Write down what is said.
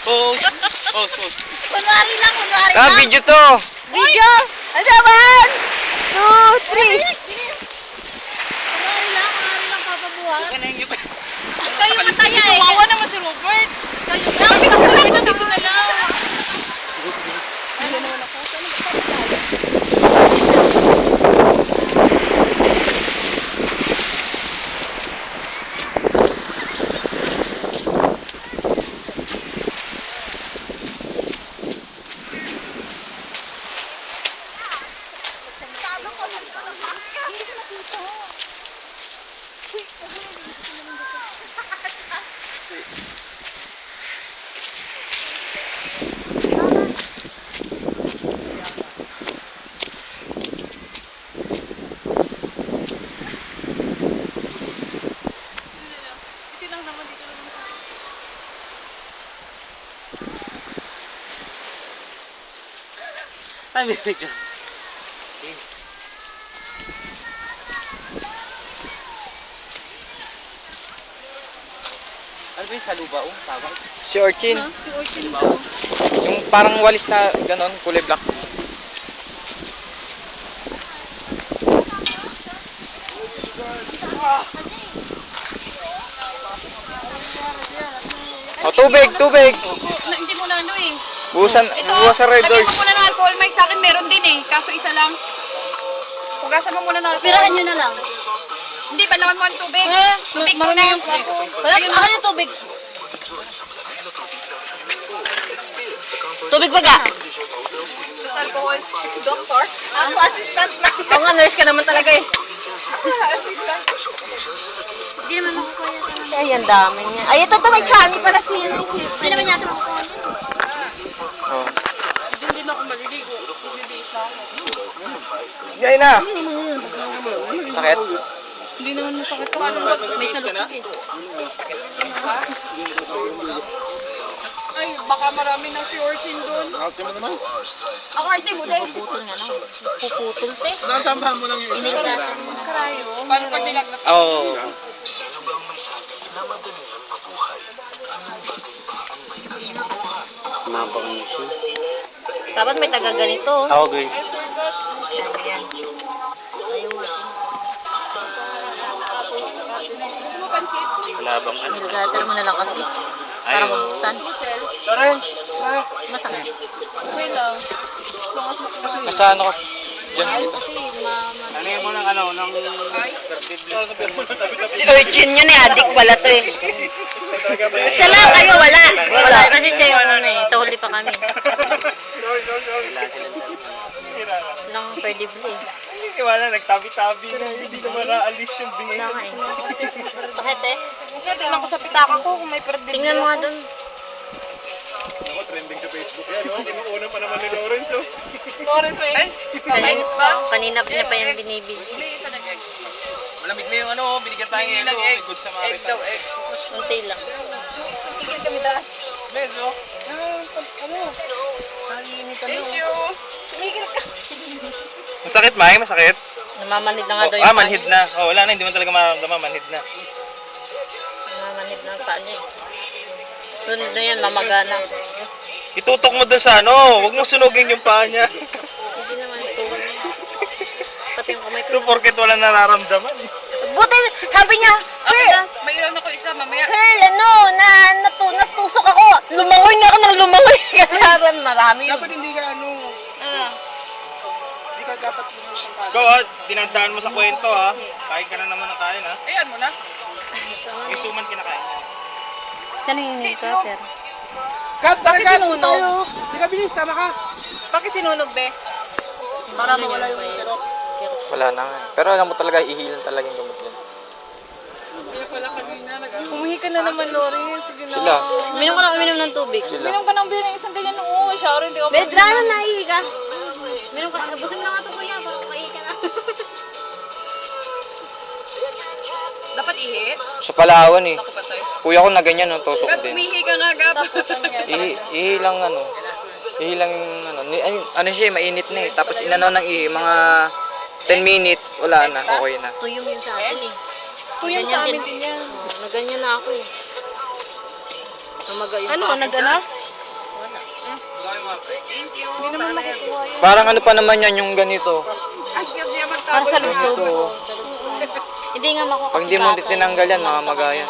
Pause. Pause. Kunwari lang. Video to. Video! Ano ba? 2, 3. Kunwari lang, papabuhat. Kayo mataya eh. Kawawa naman si Robert. Kayo lang. Kasi mas Robert na dito na lang. Ano naman ako? Ay, may picture. Ano ba yung saluba? Tawag? Si Orchin. Si Orchin. Yung parang walis na ganon, kulay black. Oh, tubig! Hindi mo na ano eh. Buwasan red Lagyan doors. mo muna ng alcohol, Mike. Sa akin meron din eh. Kaso isa lang. Hugasan mo muna ng alcohol. Pirahan nyo na lang. Hindi, balawan mo ang tubig. Tubig muna. Akin yung tubig. Tubig baga. Sa alcohol. Doctor? Ako assistant lang. Oo nga, nurse ka naman talaga eh. Hindi naman makukuha yan. Ay, ang dami niya. Ay, ito may chani pala si ano. Hindi naman yata makukuha. Oh. Hindi na ako maliligo. Bibihis na ako. Ngayon na! Sakit? Hindi naman masakit ko. Ano ba? May talukig eh. Ay, baka marami na si Orchin doon. Ako arte mo din. Puputol nga lang. Puputol, te. Nasambahan mo lang yung isa. Inigatan mo na. Karayo. Paano pag nilagnat? Oo. Sino bang may sabi na madali lang mabuhay? Anong bagay ba ang may kasiguruhan? Dapat may taga ganito. Ako, girl. I forgot. Ayan. Ayaw mo. Gusto mo pansit? Wala bang ano? Inigatan mo na lang kasi. Para mabuksan. Orange. Masakit. Okay lang. As long as makakasin. Nasa ano ka? Diyan dito. Kasi Ano mo ng ano? Ng... Si Orchin yun eh, adik pala to eh. Siya lang, kayo wala. Wala kasi siya yung ano na eh, sa huli pa kami. Lang pwede bili eh. Hindi wala, nagtabi-tabi na. Hindi naman naalis yung Wala bingin. nga eh. Bakit eh? Tingnan ko sa pitaka ko kung may perdib. Tingnan mo nga doon. Ako, trending sa Facebook yan. Oh. Inuuna pa naman ni Lawrence. Oh. Sorry, friends. Kakain ba? Kanina niya pa yan binibili. Malamig na yung ano, binigyan tayo ng ito. May good sa mga Egg daw, egg. Unti lang. Tigil kami dahil. Medyo. Thank you. Tumigil ka. Masakit, Mai? Masakit? Namamanid na nga daw yung manhid na. Oh, wala na, hindi man talaga mararamdaman. Manhid na. Namamanid na ang paa niya eh. Sunod na yan, mamagana. Itutok mo doon sa ano. Huwag mo sunugin yung paa niya. Hindi naman ito. Pati yung kamay ko. Ito porket wala nararamdaman. Buti, sabi niya, May ilan ako isa mamaya. Pearl, ano, natusok ako. Lumangoy nga ako ng lumangoy. Kasi haram, marami yun. Dapat hindi ka ano. Hindi ka dapat Go ha, dinadaan mo sa kwento ha. Kain ka na naman ng kain ha. Ayan mo na. May suman kinakain. Saan yung nito, sir? Kat, Bakit kat, sinunog? tayo. Hindi ka bilis, sama ka. Bakit sinunog, be? Para mawala yung sirop. Wala na nga. Pero alam mo talaga, ihilan talaga yung gamot yan. Kaya pala kanina umuhi ka na naman, Lawrence. Sige na. Sila. Uminom ka lang, uminom ng tubig. Sila. Minom ka ng beer ng isang ganyan. Oo, shower. Hindi ako Bes, lalo na ihi ka. Uminom ka, abusin mo na nga ito kuya, para maihi ka na. Dapat ihi? Sa Palawan eh. Ako pa tayo. Kuya ko na ganyan, no, tusok Gab, din. umihi ka nga, Gab. Ihi lang ano. Ihi lang ano. Ano siya, mainit na eh. Tapos inano ng ihi, mga 10 minutes, wala na, okay na. Tuyong yun sa akin eh. Tuyong sa amin din yan. Naganyan na ako eh. Namaga yung Ano, paa ko. nag-ano? Hindi naman makukuha yun. Parang ano pa naman yan yung ganito. Para sa lubsob. Hindi nga makukuha. Pag hindi mo tinanggal yan, mamamagayan.